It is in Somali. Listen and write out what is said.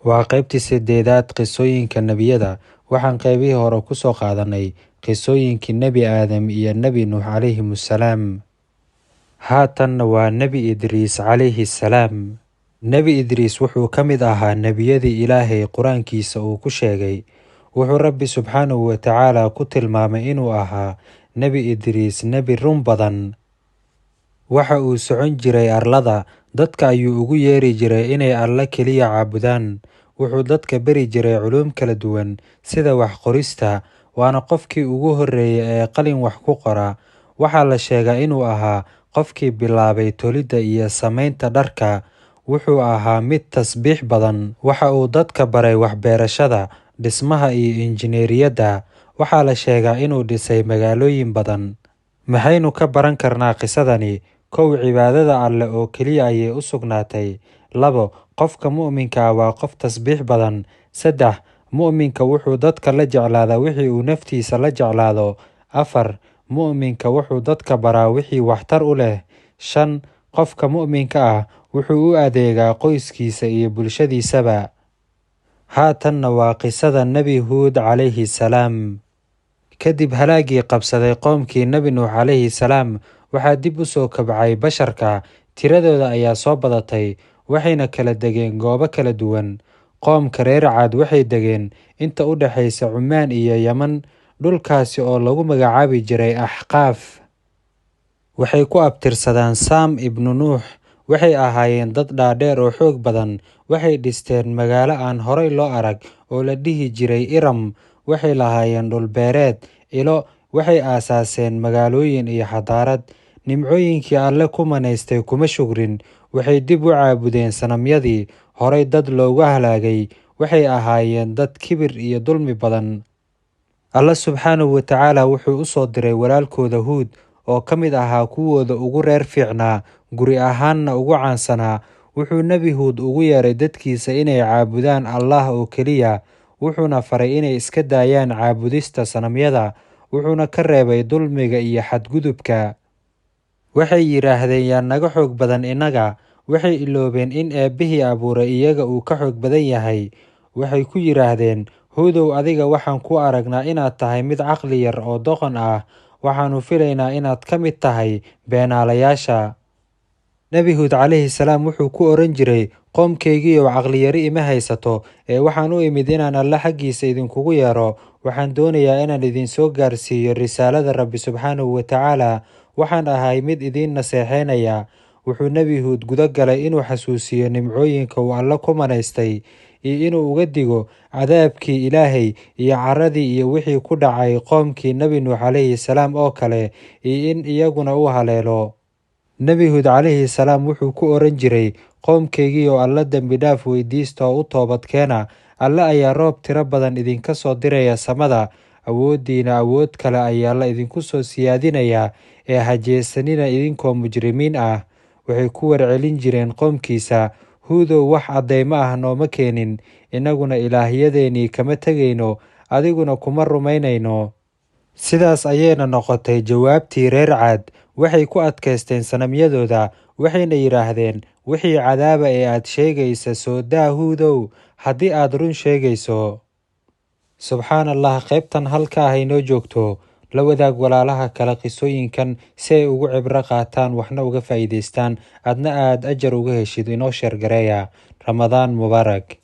Waa qaybtii sideedaad qisooyinka nebiyada. Waxaan qaybihii hore ku soo qaadanay qisooyinkii Nebi Aadam iyo Nebi Nuux calayhimussalaam. Haatanna waa Nebi Idriis calayhissalaam. Nebi Idriis wuxuu ka mid ahaa nebiyadii Ilaahay qur-aankiisa uu ku sheegay. Wuxuu Rabbi subxaanahu wa tacaala ku tilmaamay inuu ahaa Nebi Idriis nebi run badan. Waxa uu socon jiray arlada, dadka ayuu ugu yeeri jiray inay Alle keliya caabudaan. Wuxuu dadka bari jiray culuum kala duwan sida wax qorista, waana qofkii ugu horreeyay ee qalin wax ku qora. Waxaa la sheegaa inuu ahaa qofkii bilaabay tolidda iyo samaynta dharka. Wuxuu ahaa mid tasbiix badan. Waxa uu dadka baray waxbeerashada, dhismaha iyo injineeriyadda. Waxaa la sheegaa inuu dhisay magaalooyin badan. Maxaynu ka baran karnaa qisadani? 1. Cibaadada Alle oo keliya ayay u sugnaatay. 2. Qofka mu'minka ah waa qof tasbiix badan. 3. Mu'minka wuxuu dadka la jeclaadaa wixii uu naftiisa la jeclaado. 4. Mu'minka wuxuu dadka baraa wixii waxtar u leh. 5. Qofka mu'minka ah wuxuu u adeegaa qoyskiisa iyo bulshadiisaba. Haatanna waa qisada Nebi Huud calayhissalaam. Kadib halaagii qabsaday qoomkii Nebi Nuux calayhissalaam, waxaa dib u soo kabcay basharka. Tiradooda ayaa soo badatay, waxayna kala degeen goobo kala duwan. Qoomka reer Caad waxay degeen inta u dhaxaysa Cumaan iyo Yaman, dhulkaasi oo lagu magacaabi jiray Axqaaf. Waxay ku abtirsadaan Saam ibnu Nuux. Waxay ahaayeen dad dhaadheer oo xoog badan. Waxay dhisteen magaalo aan horay loo arag oo la dhihi jiray Iram. Waxay lahaayeen dhul beereed, ilo. Waxay aasaaseen magaalooyin iyo xadaarad. Nimcooyinkii Alle ku manaystay kuma shukrin. Waxay dib u caabudeen sanamyadii horay dad loogu halaagay. Waxay ahaayeen dad kibir iyo dulmi badan. Alle subxaanahu wa tacaala wuxuu u soo diray walaalkooda Huud oo ka mid ahaa kuwooda ugu reer fiicnaa, guri ahaanna ugu caansanaa. Wuxuu Nebi Huud ugu yeeray dadkiisa inay caabudaan Allah oo keliya. Wuxuuna faray inay iska daayaan caabudista sanamyada. Wuxuuna ka reebay dulmiga iyo xadgudubka. Waxay yidhaahdeen yaa naga xoog badan innaga. Waxay iloobeen in Eebbihii abuuray iyaga uu ka xoog badan yahay. Waxay ku yidhaahdeen, Huudow, adiga waxaan ku aragnaa inaad tahay mid caqli yar oo doqon ah. Waxaannu filaynaa inaad ka mid tahay beenaalayaasha. Nebi Huud calayhissalaam wuxuu ku oran jiray, qoomkaygiiyow caqliyari ima haysato, ee waxaan u imid inaan Alle xaggiisa idinkugu yeero. Waxaan doonayaa inaan idin soo gaarsiiyo risaalada Rabbi subxaanahu wa tacaala. Waxaan ahay mid idiin naseexeynaya. Wuxuu Nebi Huud guda galay inuu xasuusiyo nimcooyinka uu Alle ku manaystay, iyo inuu uga digo cadaabkii Ilaahay iyo caradii iyo wixii ku dhacay qoomkii Nebi Nuux calayhissalaam oo kale, iyo in iyaguna uu haleelo. Nebi Huud calayhissalaam wuxuu ku oran jiray, qoomkaygiiyow Alle dembi dhaaf weydiista oo u toobad keena. Alle ayaa roob tiro badan idinka soo diraya samada. Awooddiina awood kale ayaa la idinku soo siyaadinayaa, ee ha jeesanina idinkoo mujrimiin ah. Waxay ku warcelin jireen qoomkiisa, Huudow, wax caddaymo ah nooma keenin. Innaguna ilaahyadeenii kama tegayno, adiguna kuma rumaynayno. Sidaas ayayna noqotay jawaabtii reer Caad. Waxay ku adkaysteen sanamyadooda. Waxayna yidhaahdeen, wixii cadaaba ee aad sheegaysa soo daa Huudow, haddii aad run sheegayso. Subxaanallah. qaybtan halka ah inoo joogto. La wadaag walaalaha kale qisooyinkan si ay ugu cibro qaataan waxna uga faa'iidaystaan, adna aad ajar uga heshid. Inoo sheer gareeya. Ramadaan mubaarak.